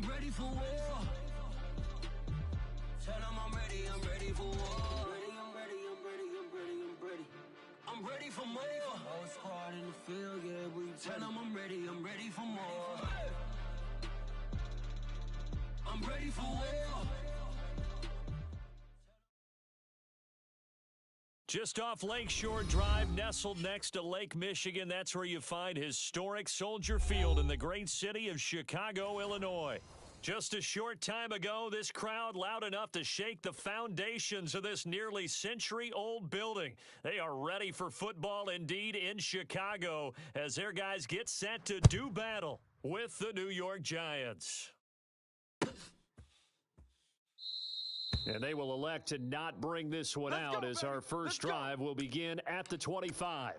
ready for war. Tell them I'm ready for war. I'm ready for more. Whole squad in the field, yeah, we tell them I'm ready for more. I'm ready for war. Just off Lakeshore Drive, nestled next to Lake Michigan, that's where you find historic Soldier Field in the great city of Chicago, Illinois. Just a short time ago, this crowd loud enough to shake the foundations of this nearly century-old building. They are ready for football indeed in Chicago as their guys get set to do battle with the New York Giants. And they will elect to not bring this one out as our first drive will begin at the 25.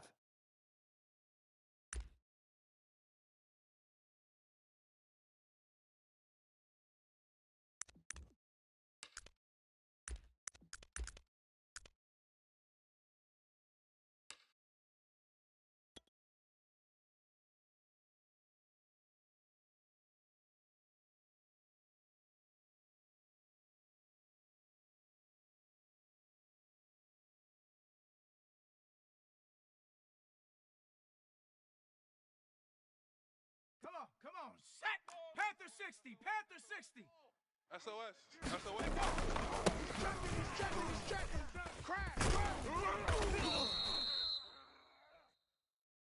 Come on, set! Panther 60, Panther 60! SOS, SOS. Crash!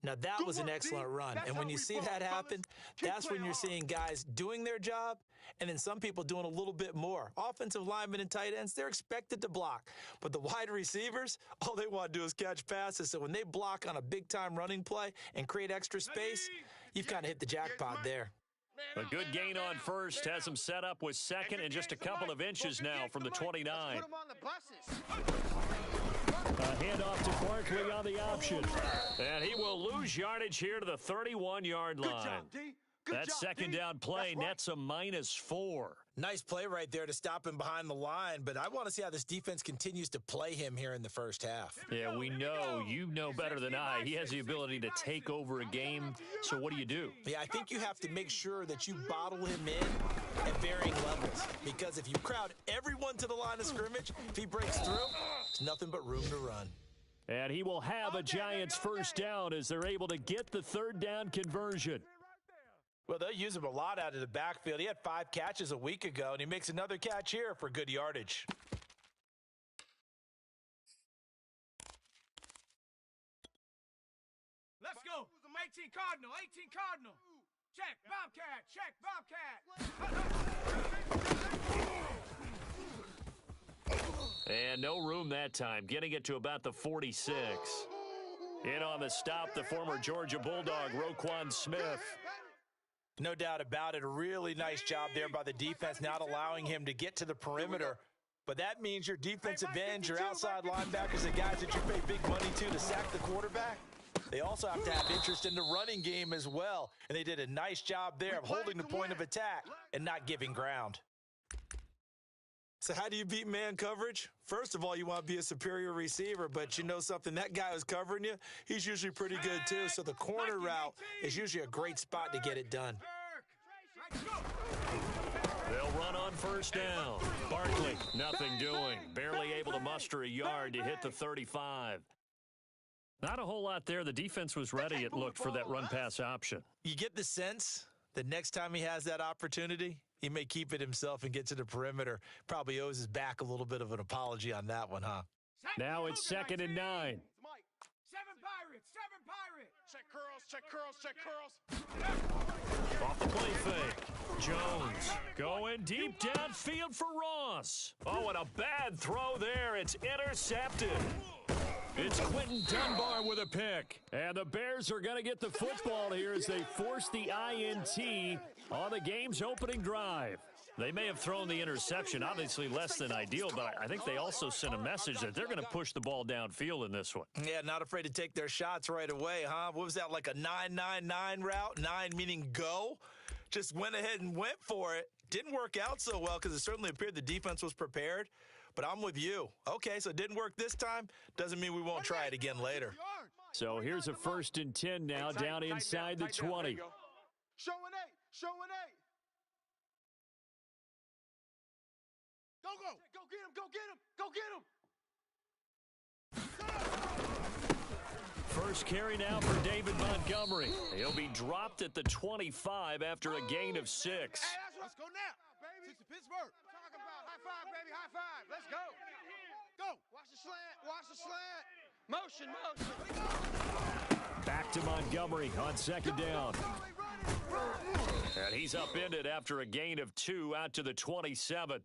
Now, that was an excellent run. And when you see that happen, that's when you're seeing guys doing their job and then some people doing a little bit more. Offensive linemen and tight ends, they're expected to block. But the wide receivers, all they want to do is catch passes. So when they block on a big-time running play and create extra space, you've kind of hit the jackpot there. A good gain on first has him set up with second and just a couple of inches now from the 29. Put him on the buses. A handoff to Barkley on the option. And he will lose yardage here to the 31-yard line. Good job, D. That second down play nets a -4. Nice play right there to stop him behind the line, but I want to see how this defense continues to play him here in the first half. Yeah, we know. You know better than I. He has the ability to take over a game, so what do? Yeah, I think you have to make sure that you bottle him in at varying levels, because if you crowd everyone to the line of scrimmage, if he breaks through, it's nothing but room to run. And he will have a Giants first down as they're able to get the third down conversion. Well, they'll use him a lot out of the backfield. He had 5 catches a week ago, and he makes another catch here for good yardage. Let's go. 18 Cardinal, 18 Cardinal. Check, Bobcat, And no room that time, getting it to about the 46. In on the stop, the former Georgia Bulldog, Roquan Smith. No doubt about it. A really nice job there by the defense, not allowing him to get to the perimeter. But that means your defensive ends, your outside linebackers, the guys that you pay big money to sack the quarterback, they also have to have interest in the running game as well. And they did a nice job there of holding the point of attack and not giving ground. So how do you beat man coverage? First of all, you want to be a superior receiver, but you know something, that guy who's covering you, he's usually pretty good too. So the corner route is usually a great spot to get it done. They'll run on first down. Barkley, nothing doing. Barely able to muster a yard to hit the 35. Not a whole lot there. The defense was ready, it looked, for that run-pass option. You get the sense that next time he has that opportunity, he may keep it himself and get to the perimeter. Probably owes his back a little bit of an apology on that one, huh? Now it's 2nd and 9. 7 Pirates, 7 Pirates. Check curls. Off the play fake. Jones going deep downfield for Ross. Oh, and a bad throw there. It's intercepted. It's Quentin Dunbar with a pick. And the Bears are going to get the football here as they force the INT on the game's opening drive. They may have thrown the interception, obviously less than ideal, but I think they also sent a message that they're going to push the ball downfield in this one. Yeah, not afraid to take their shots right away, huh? What was that, like a 9-9-9 route? 9 meaning go? Just went ahead and went for it. Didn't work out so well because it certainly appeared the defense was prepared. But I'm with you. Okay, so it didn't work this time. Doesn't mean we won't try it again later. So here's a 1st and 10 now down inside the 20. Show an 8. Go, go. Go get him, go get him, go get him. First carry now for David Montgomery. He'll be dropped at the 25 after a gain of 6. Hey, let's go now, baby. Six to Pittsburgh. Talk about high five, baby, high five. Let's go. Go. Watch the slant, watch the slant. Motion, motion. Back to Montgomery on second down. And he's upended after a gain of 2 out to the 27.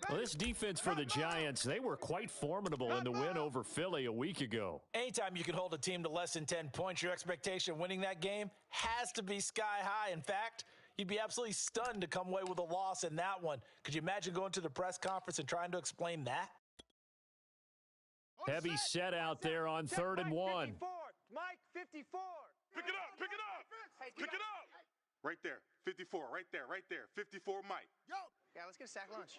Well, this defense for the Giants, they were quite formidable in the win over Philly a week ago. Anytime you can hold a team to less than 10 points, your expectation of winning that game has to be sky high. In fact, you'd be absolutely stunned to come away with a loss in that one. Could you imagine going to the press conference and trying to explain that? Heavy set out there on 3rd and 1. Mike, 54. Pick it up, pick it up. Pick it up. Right there, 54, right there, right there. 54, Mike. Yo. Yeah, let's get a sack lunch.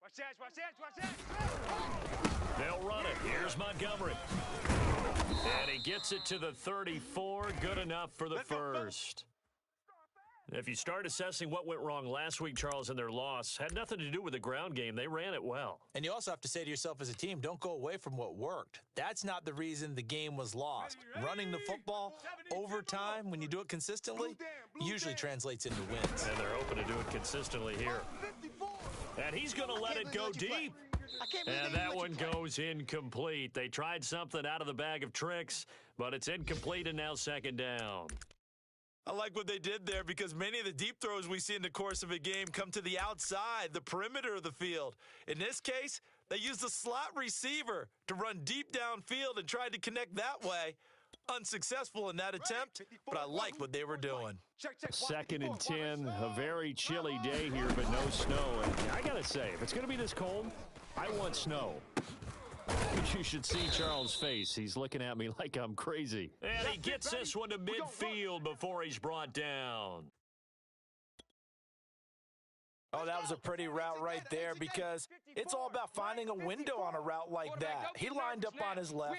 Watch that, watch that, watch that. They'll run it. Here's Montgomery. And he gets it to the 34. Good enough for the first. If you start assessing what went wrong last week, Charles, in their loss, had nothing to do with the ground game. They ran it well. And you also have to say to yourself as a team, don't go away from what worked. That's not the reason the game was lost. Running the football over time, when you do it consistently, usually translates into wins. And they're open to do it consistently here. And he's going to let it go deep. And that one goes incomplete. They tried something out of the bag of tricks, but it's incomplete and now second down. I like what they did there because many of the deep throws we see in the course of a game come to the outside, the perimeter of the field. In this case, they used the slot receiver to run deep downfield and tried to connect that way. Unsuccessful in that attempt, but I like what they were doing. 2nd and 10, a very chilly day here, but no snow. And I got to say, if it's going to be this cold, I want snow. You should see Charles' face. He's looking at me like I'm crazy. And he gets this one to midfield before he's brought down. Oh, that was a pretty route right there because it's all about finding a window on a route like that. He lined up on his left,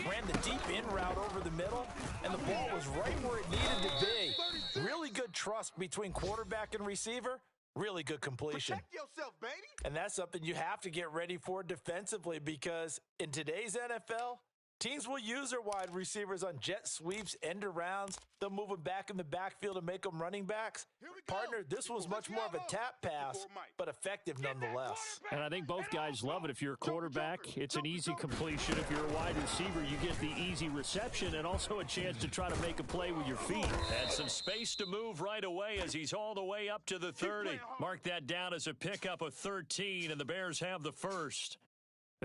ran the deep in route over the middle, and the ball was right where it needed to be. Really good trust between quarterback and receiver. Really good completion. Protect yourself, baby. And that's something you have to get ready for defensively because in today's NFL, teams will use their wide receivers on jet sweeps, end arounds. They'll move them back in the backfield and make them running backs. Partner, this was much more of a tap pass, but effective nonetheless. And I think both guys love it. If you're a quarterback, it's an easy completion. If you're a wide receiver, you get the easy reception and also a chance to try to make a play with your feet. And some space to move right away as he's all the way up to the 30. Mark that down as a pickup of 13, and the Bears have the first.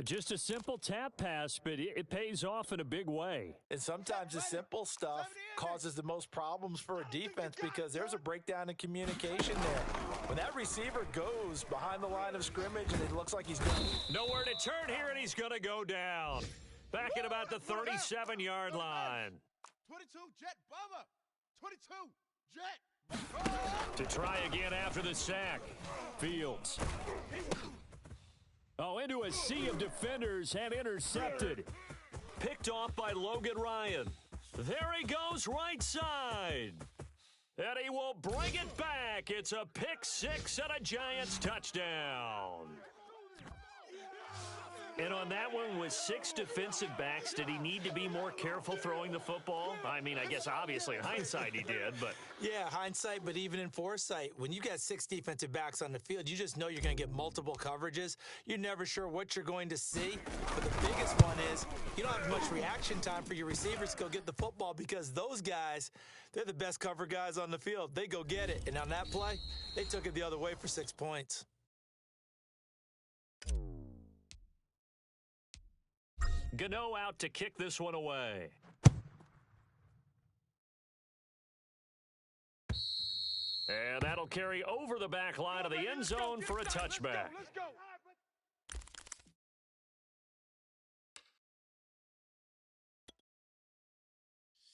Just a simple tap pass, but it pays off in a big way. And sometimes the simple stuff causes the most problems for a defense because there's a breakdown in communication there. When that receiver goes behind the line of scrimmage and it looks like he's going nowhere to turn here, and he's going to go down. Back at about the 37-yard line. 22, jet, bomber. 22, jet. To try again after the sack. Fields. Oh, into a sea of defenders and intercepted. Picked off by Logan Ryan. There he goes right side. And he will bring it back. It's a pick six and a Giants touchdown. And on that one, with 6 defensive backs, did he need to be more careful throwing the football? I mean, I guess obviously in hindsight he did, but... Yeah, hindsight, but even in foresight, when you got 6 defensive backs on the field, you just know you're going to get multiple coverages. You're never sure what you're going to see. But the biggest one is you don't have much reaction time for your receivers to go get the football because those guys, they're the best cover guys on the field. They go get it. And on that play, they took it the other way for 6 points. Gano out to kick this one away. And that'll carry over the back line of the end zone for a touchback. Let's go.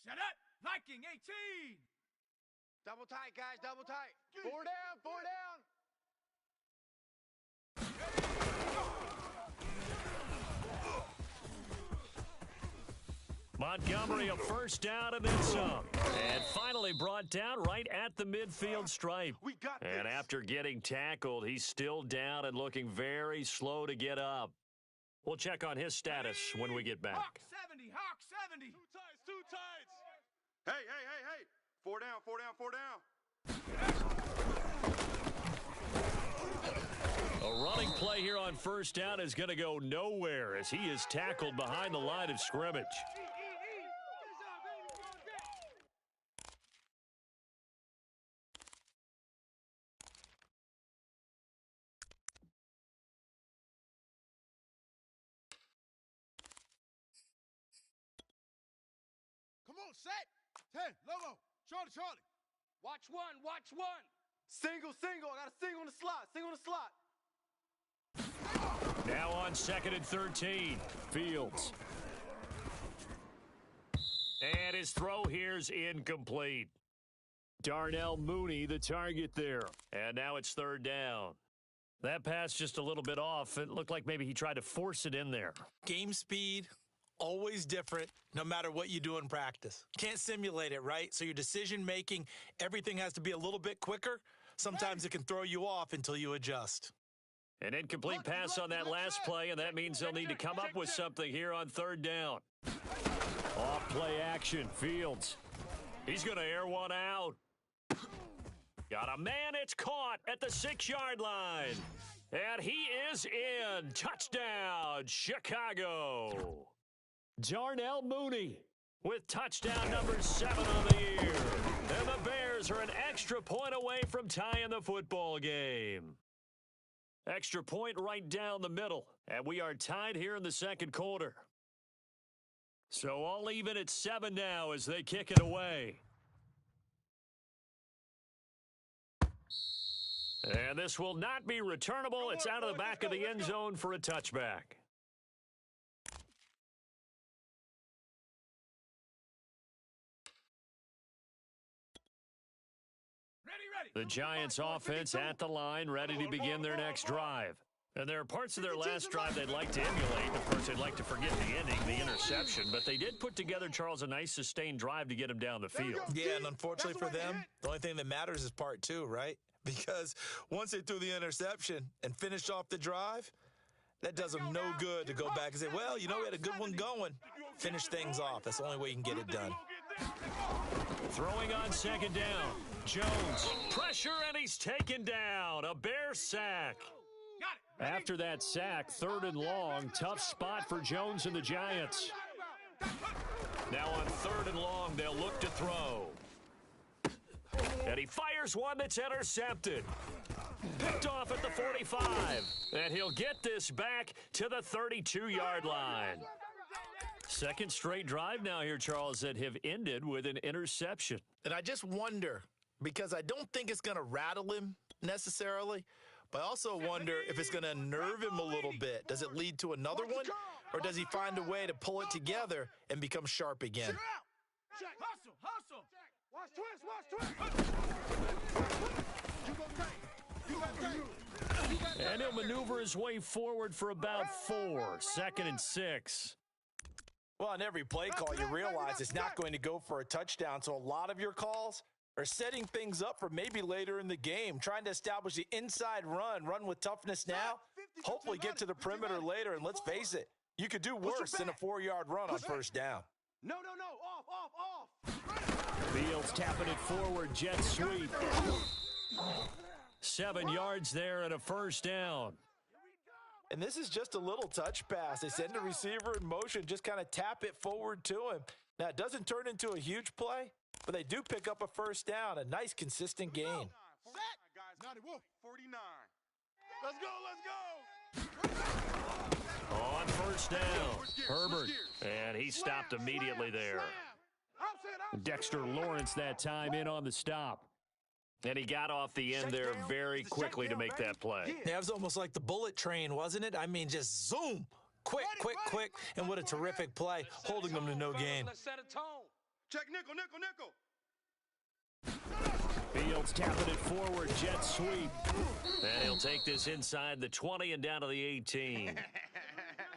Shut up. Viking 18. Double tight, guys, double tight. 4 down, 4 down. Montgomery a first down and then some. And finally brought down right at the midfield stripe. We got this. And after getting tackled, he's still down and looking very slow to get up. We'll check on his status when we get back. Hawk 70, Hawk 70. Two tides. Hey. 4 down. A running play here on first down is going to go nowhere as he is tackled behind the line of scrimmage. Come on, set. 10, logo. Charlie. Watch one. Single. I got a single on the slot. Now on 2nd and 13, Fields. And his throw here's incomplete. Darnell Mooney, the target there. And now it's 3rd down. That pass just a little bit off. It looked like maybe he tried to force it in there. Game speed, always different, no matter what you do in practice. Can't simulate it, right? So your decision-making, everything has to be a little bit quicker. Sometimes it can throw you off until you adjust. An incomplete pass on that last play, and that means they'll need to come up with something here on 3rd down. Off play action, Fields. He's going to air one out. Got a man, it's caught at the 6-yard line. And he is in. Touchdown, Chicago. Darnell Mooney with touchdown number 7 on the year. And the Bears are an extra point away from tying the football game. Extra point right down the middle. And we are tied here in the 2nd quarter. So all even at 7 now as they kick it away. And this will not be returnable. It's out of the back of the end zone for a touchback. The Giants offense at the line, ready to begin their next drive. And there are parts of their last drive they'd like to emulate. Of course, they'd like to forget the ending, the interception. But they did put together, Charles, a nice sustained drive to get him down the field. Yeah, and unfortunately for them, the only thing that matters is part 2, right? Because once they threw the interception and finished off the drive, that does them no good to go back and say, well, you know, we had a good one going. Finish things off. That's the only way you can get it done. Throwing on 2nd down. Jones, pressure, and he's taken down. A Bear sack. After that sack, 3rd and long. Tough spot for Jones and the Giants. Now on 3rd and long, they'll look to throw. And he fires one that's intercepted. Picked off at the 45. And he'll get this back to the 32-yard line. 2nd straight drive now here, Charles, that have ended with an interception. And I just wonder, because I don't think it's going to rattle him necessarily, but I also wonder if it's going to unnerve him a little bit. Does it lead to another one, or does he find a way to pull it together and become sharp again? Hustle. Watch twist. And he'll maneuver his way forward for about 4. 2nd and 6. Well, on every play call, you realize it's not going to go for a touchdown. So a lot of your calls are setting things up for maybe later in the game, trying to establish the inside run with toughness now, hopefully get to the perimeter later. And let's face it, you could do worse than a 4-yard run on first down. No, off. Fields tapping it forward, jet sweep. 7 yards there and a first down. And this is just a little touch pass. They send a receiver in motion, just kind of tap it forward to him. Now, it doesn't turn into a huge play, but they do pick up a first down, a nice, consistent gain. 49. Let's go. On first down, Herbert. And he stopped immediately there. Dexter Lawrence that time in on the stop. And he got off the end there very quickly to make that play. Yeah, it was almost like the bullet train, wasn't it? I mean, just zoom. Quick. And what a terrific play, holding them to no gain. Let's set a tone. Check nickel. Fields tapping it forward, jet sweep. And he'll take this inside the 20 and down to the 18.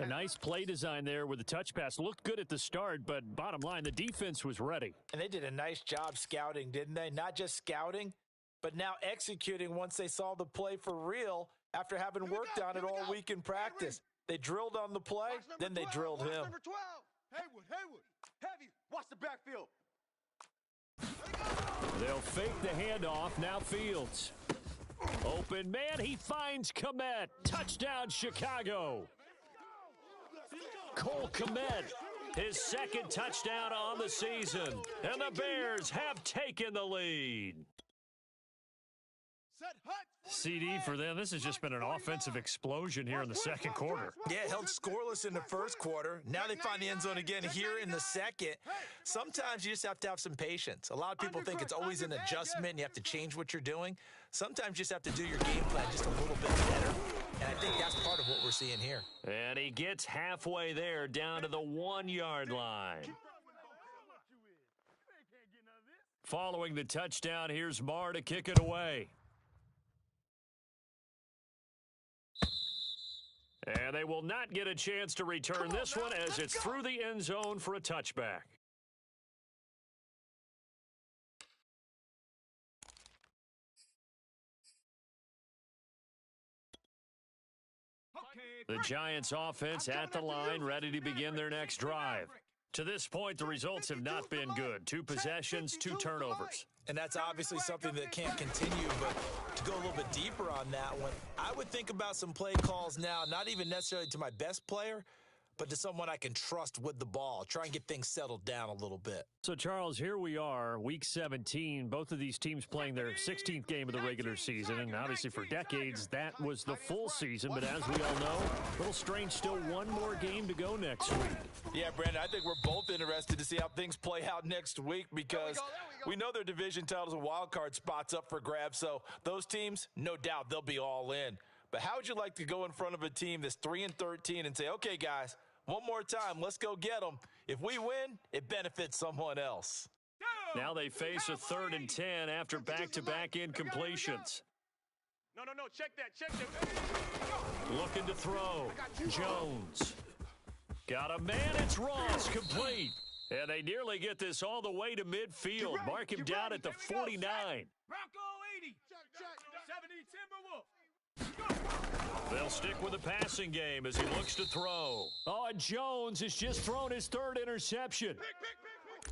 A nice play design there with the touch pass. Looked good at the start, but bottom line, the defense was ready. And they did a nice job scouting, didn't they? Not just scouting, but now executing once they saw the play for real after having worked on it all week in practice. They drilled on the play, then they drilled him. Number 12. Haywood. Heavy. Watch the backfield. They'll fake the handoff. Now Fields. Open man. He finds Kmet. Touchdown, Chicago. Cole Kmet, his second touchdown on the season. And the Bears have taken the lead. CD for them. This has just been an offensive explosion here in the second quarter. Yeah, held scoreless in the first quarter. Now they find the end zone again here in the second. Sometimes you just have to have some patience. A lot of people think it's always an adjustment and you have to change what you're doing. Sometimes you just have to do your game plan just a little bit better. And I think that's part of what we're seeing here. And he gets halfway there down to the 1-yard line. Following the touchdown, here's Marr to kick it away. And they will not get a chance to return this one as it's through the end zone for a touchback. The Giants offense at the line, ready to begin their next drive. To this point, the results have not been good. 2 possessions, 2 turnovers. And that's obviously something that can't continue, but to go a little bit deeper on that one, I would think about some play calls now, not even necessarily to my best player, but to someone I can trust with the ball. Try and get things settled down a little bit. So, Charles, here we are, Week 17. Both of these teams playing their 16th game of the regular season, and obviously for decades, that was the full season. But as we all know, a little strange, still one more game to go next week. Yeah, Brandon, I think we're both interested to see how things play out next week because we know their division titles and wild card spots up for grabs. So those teams, no doubt, they'll be all in. But how would you like to go in front of a team that's 3-13 and say, okay, guys, one more time, let's go get them. If we win, it benefits someone else. Now they face a 3rd and 10 after back-to-back incompletions. No, check that. Looking to throw. Jones. Got a man, it's Ross, complete. And they nearly get this all the way to midfield. Mark him down at the 49. Bronco 80. 70 Timberwolf. They'll stick with the passing game as he looks to throw. Oh, and Jones has just thrown his 3rd interception.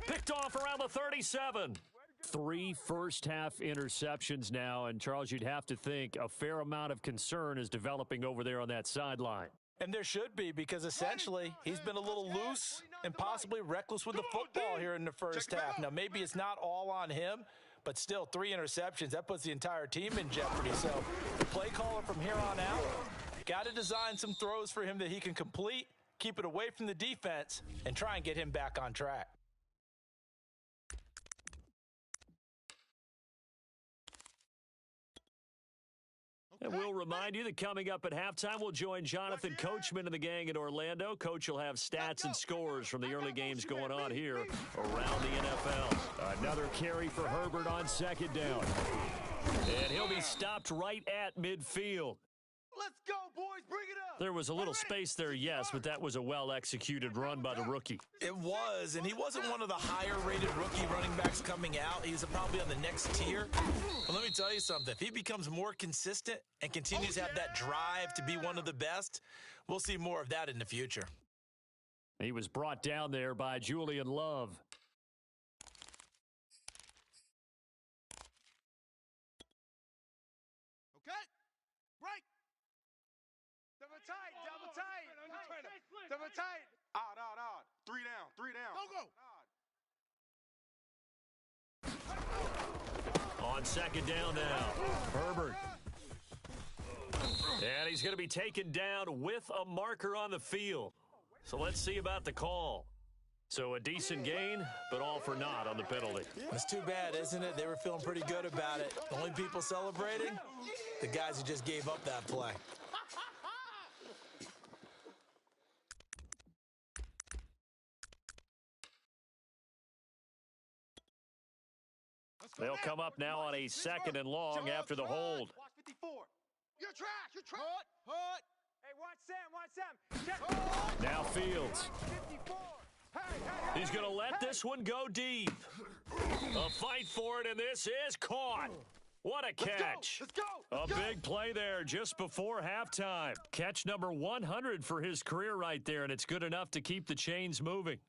Picked off around the 37. 3 first-half interceptions now, and Charles, you'd have to think a fair amount of concern is developing over there on that sideline. And there should be, because essentially he's been a little loose and possibly reckless with the football here in the first half. Now, maybe it's not all on him, but still 3 interceptions. That puts the entire team in jeopardy. So the play caller from here on out got to design some throws for him that he can complete, keep it away from the defense, and try and get him back on track. And we'll remind you that coming up at halftime, we'll join Jonathan Coachman and the gang in Orlando. Coach will have stats and scores from the early games going on here around the NFL. Another carry for Herbert on 2nd down. And he'll be stopped right at midfield. Let's go, boys. Bring it up. There was a little space there, yes, but that was a well-executed run by the rookie. It was, and he wasn't one of the higher-rated rookie running backs coming out. He's probably on the next tier. But let me tell you something. If he becomes more consistent and continues to have that drive to be one of the best, we'll see more of that in the future. He was brought down there by Julian Love. Okay. Break. Double tight. Double tight. Odd. 3 down. Go. On 2nd down now, Herbert. And he's going to be taken down with a marker on the field. So let's see about the call. So a decent gain, but all for naught on the penalty. It's too bad, isn't it? They were feeling pretty good about it. The only people celebrating, the guys who just gave up that play. They'll come up now on a 2nd and long after the hold. Watch 54. You're trash. Hut. Hey, watch Sam. Check. Now Fields. 54. Hey. He's going to let this one go deep. A fight for it, and this is caught. What a catch. Let's go. A big play there just before halftime. Catch number 100 for his career right there, and it's good enough to keep the chains moving.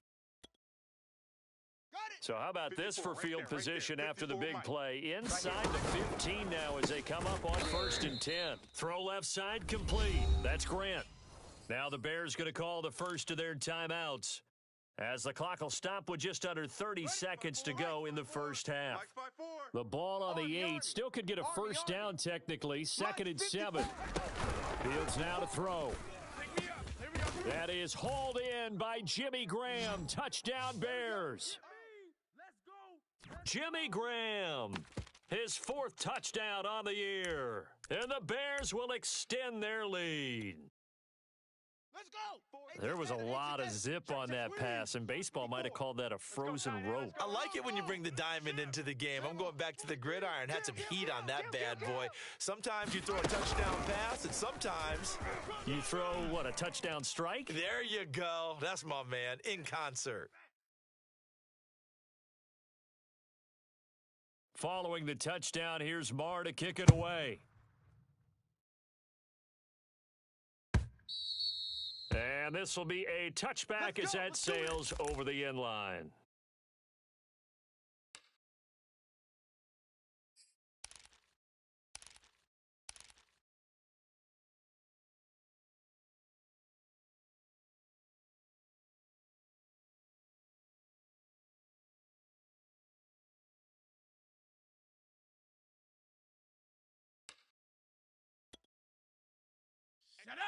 So how about this for field position after the big play? Inside the 15 now as they come up on 1st and 10. Throw left side complete. That's Grant. Now the Bears going to call the first of their timeouts, as the clock will stop with just under 30 seconds to go in the first half. The ball on the 8 still could get a first down technically. 2nd and 7. Fields now to throw. That is hauled in by Jimmy Graham. Touchdown Bears. Jimmy Graham, his 4th touchdown on the year. And the Bears will extend their lead. Let's go. There was a lot of zip on that pass, and baseball might have called that a frozen rope. I like it when you bring the diamond into the game. I'm going back to the gridiron. Had some heat on that bad boy. Sometimes you throw a touchdown pass, and sometimes you throw, what, a touchdown strike? There you go. That's my man, in concert. Following the touchdown, here's Marr to kick it away. And this will be a touchback as that sails over the end line.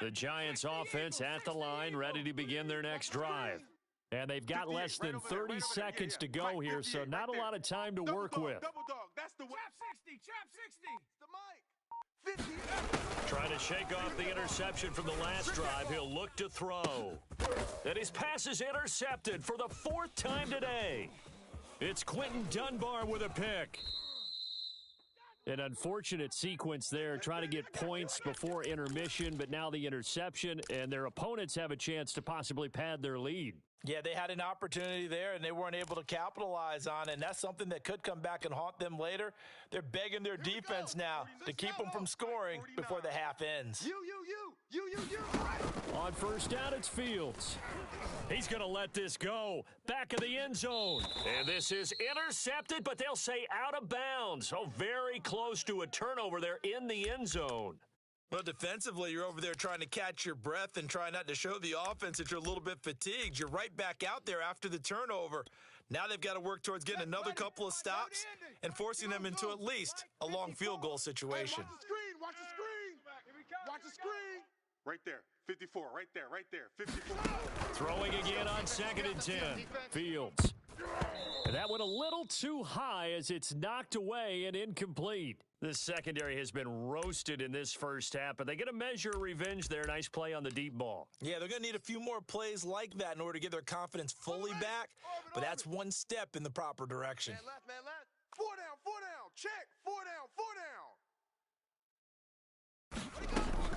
The Giants offense at the line, ready to begin their next drive. And they've got less than 30 seconds to go here, so not a lot of time to work with. Double dog, that's the way. Chop 60. The mic. 50. Trying to shake off the interception from the last drive. He'll look to throw. And his pass is intercepted for the 4th time today. It's Quentin Dunbar with a pick. An unfortunate sequence there, trying to get points before intermission, but now the interception, and their opponents have a chance to possibly pad their lead. Yeah, they had an opportunity there, and they weren't able to capitalize on it, and that's something that could come back and haunt them later. They're begging their defense now to keep them from scoring before the half ends. You. On 1st down, it's Fields. He's going to let this go. Back of the end zone. And this is intercepted, but they'll say out of bounds. Oh, very close to a turnover there in the end zone. Well, defensively, you're over there trying to catch your breath and try not to show the offense that you're a little bit fatigued. You're right back out there after the turnover. Now they've got to work towards getting another couple of stops and forcing them into at least a long field goal situation. Watch the screen. Right there, 54, right there, 54. Throwing again on 2nd and 10. Fields. And that went a little too high as it's knocked away and incomplete. The secondary has been roasted in this first half, but they get a measure of revenge there. Nice play on the deep ball. Yeah, they're going to need a few more plays like that in order to get their confidence fully back, but that's one step in the proper direction. Man left. 4 down. Check. 4 down.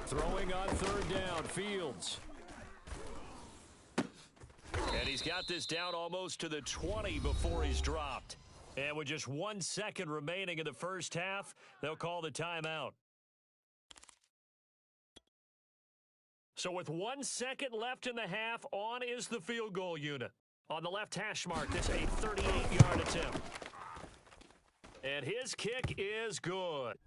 Throwing on 3rd down, Fields. And he's got this down almost to the 20 before he's dropped. And with just 1 second remaining in the first half, they'll call the timeout. So with 1 second left in the half, on is the field goal unit. On the left hash mark, this a 38-yard attempt. And his kick is good.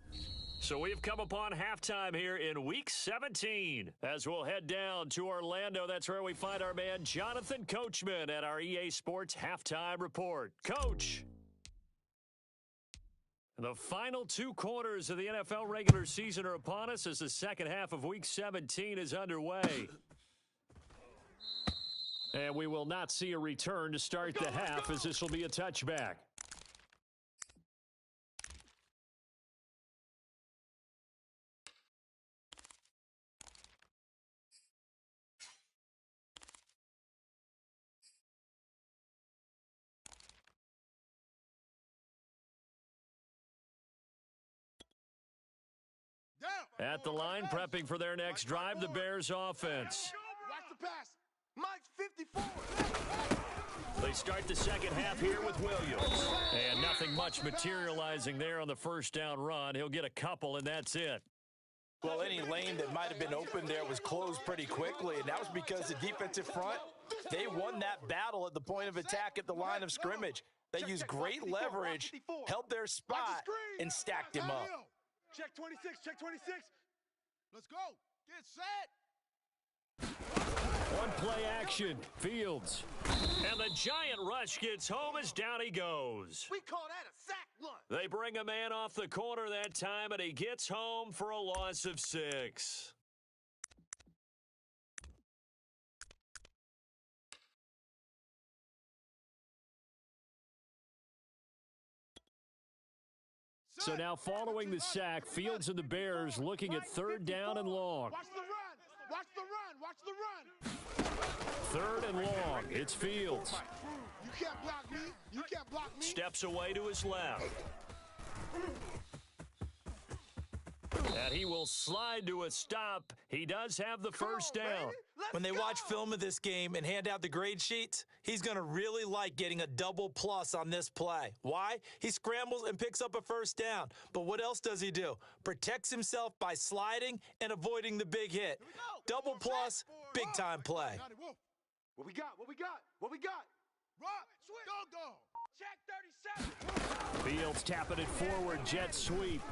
So we've come upon halftime here in Week 17. As we'll head down to Orlando, that's where we find our man Jonathan Coachman at our EA Sports Halftime Report. Coach. The final 2 quarters of the NFL regular season are upon us as the second half of Week 17 is underway. And we will not see a return to start the half as this will be a touchback. At the line, prepping for their next drive, the Bears offense. Watch the pass. Mike's 54. They start the second half here with Williams. And nothing much materializing there on the first down run. He'll get a couple, and that's it. Well, any lane that might have been open there was closed pretty quickly, and that was because the defensive front, they won that battle at the point of attack at the line of scrimmage. They used great leverage, held their spot, and stacked him up. Check 26, check 26. Let's go. Get set. One play action, Fields. And the giant rush gets home as down he goes. We call that a sack run. They bring a man off the corner that time, and he gets home for a loss of 6. So now following the sack, Fields and the Bears looking at third down and long. Watch the run. Watch the run. Watch the run. Third and long. It's Fields. You can't block me. You can't block me. Steps away to his left. And he will slide to a stop. He does have the first down. When they watch film of this game and hand out the grade sheets, he's going to really like getting a double plus on this play. Why? He scrambles and picks up a first down. But what else does he do? Protects himself by sliding and avoiding the big hit. Double plus, big-time play. What we got? What we got? What we got? Rock, sweep, go. Check 37. Fields tapping it forward, jet sweep.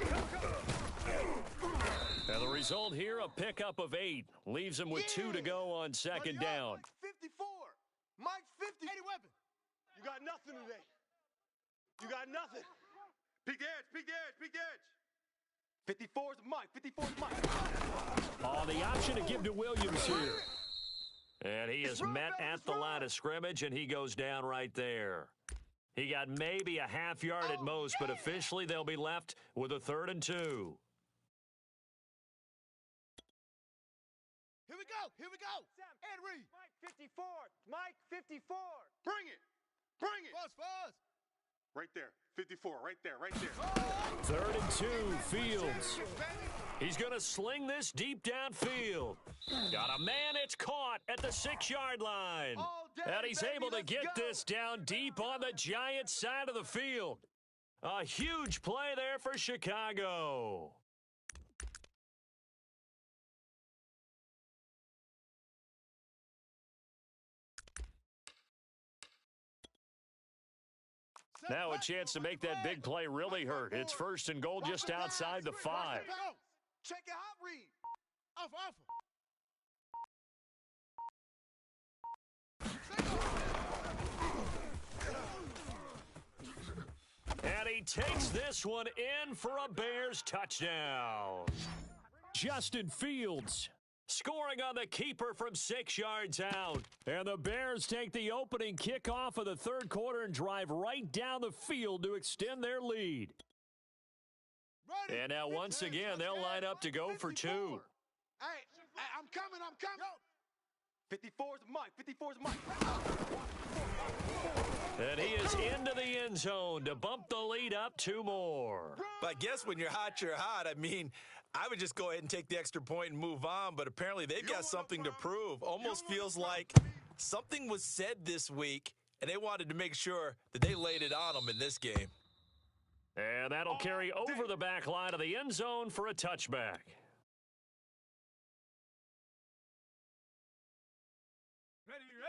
And the result here, a pickup of 8. Leaves him with 2 to go on second down. Mike's 54. Mike's 50. 80 weapon. You got nothing today. You got nothing. Peek the edge, peek the edge, peek the edge. 54 is Mike. 54 is Mike. Oh, the option to give to Williams here. And he is met at the line of scrimmage, and he goes down right there. He got maybe a half yard at most, but officially they'll be left with a 3rd and 2. Here we go. Here we go. Ed Reed. Mike 54. Mike 54. Bring it. Bring it. Fuzz. Right there. 54. Right there. Right there. 3rd and 2, Fields. He's going to sling this deep downfield. Got a man, it's caught at the 6-yard line. And he's able to get this down deep on the Giants' side of the field. A huge play there for Chicago. Now a chance to make that big play really hurt. It's 1st and goal just outside the 5. Check it out, Reed. Off. And he takes this one in for a Bears touchdown. Justin Fields scoring on the keeper from 6 yards out. And the Bears take the opening kickoff of the 3rd quarter and drive right down the field to extend their lead. And now once again, they'll line up to go for 2. Hey, I'm coming. 54 is Mike. 54 is Mike. And he is into the end zone to bump the lead up 2 more. But I guess when you're hot, you're hot. I mean, I would just go ahead and take the extra point and move on, but apparently they've got something to prove. Almost feels like something was said this week, and they wanted to make sure that they laid it on them in this game. And that'll carry over the back line of the end zone for a touchback.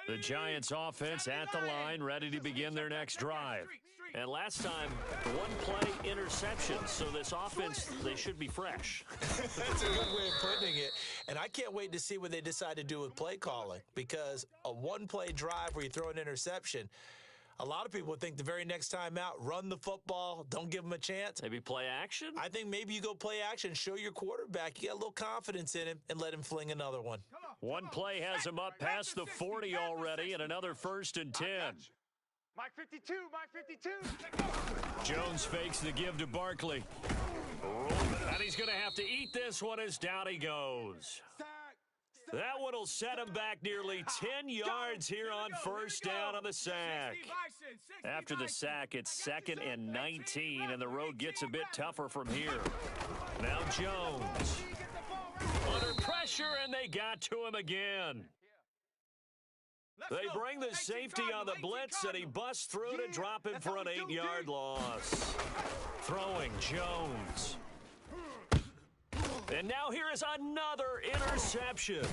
The Giants offense at the line, ready to begin their next drive. And last time, 1-play interception, so this offense, they should be fresh. That's a good way of putting it. And I can't wait to see what they decide to do with play calling, because a 1-play drive where you throw an interception, a lot of people would think the very next time out, run the football, don't give them a chance. Maybe play action? I think maybe you go play action, show your quarterback, you got a little confidence in him, and let him fling another one. 1 play has him up past the 40 already, and another 1st and 10. Mike 52. Mike 52. Jones fakes the give to Barkley. And he's going to have to eat this one as down he goes. Sack. That one will set him back nearly 10 yards here on first down on the sack. After the sack, it's 2nd and 19, and the road gets a bit tougher from here. Now Jones. Under pressure, and they got to him again. They bring the safety on the blitz, and he busts through to drop him for an 8-yard loss. Throwing Jones. And now here is another interception.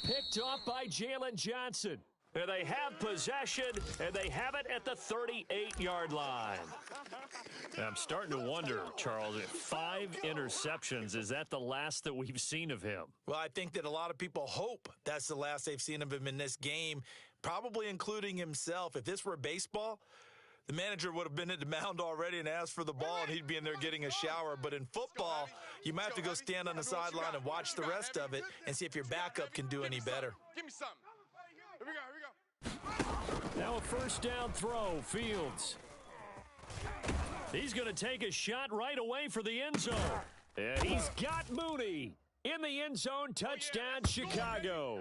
Picked off by Jalen Johnson. And they have possession, and they have it at the 38-yard line. I'm starting to wonder, Charles, if 5 interceptions, is that the last that we've seen of him? Well, I think that a lot of people hope that's the last they've seen of him in this game, probably including himself. If this were baseball, the manager would have been at the mound already and asked for the ball, and he'd be in there getting a shower. But in football, you might have to go stand on the sideline and watch the rest of it and see if your backup can do any better. Give me something. Here we go, here we go. Now a first down throw, Fields. He's going to take a shot right away for the end zone. And he's got Mooney in the end zone. Touchdown, Chicago.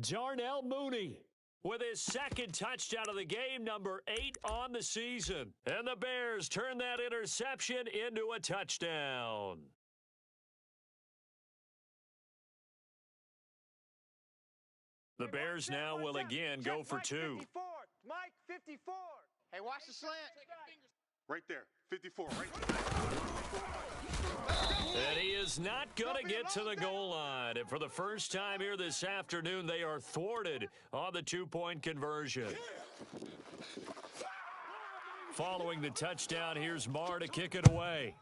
Darnell Mooney with his 2nd touchdown of the game, number 8 on the season. And the Bears turn that interception into a touchdown. The Bears now will again go for 2. Mike 54. Hey, watch the slant. Right there. 54, right there. And he is not going to get to the goal line. And for the first time here this afternoon, they are thwarted on the 2-point conversion. Following the touchdown, here's Marr to kick it away.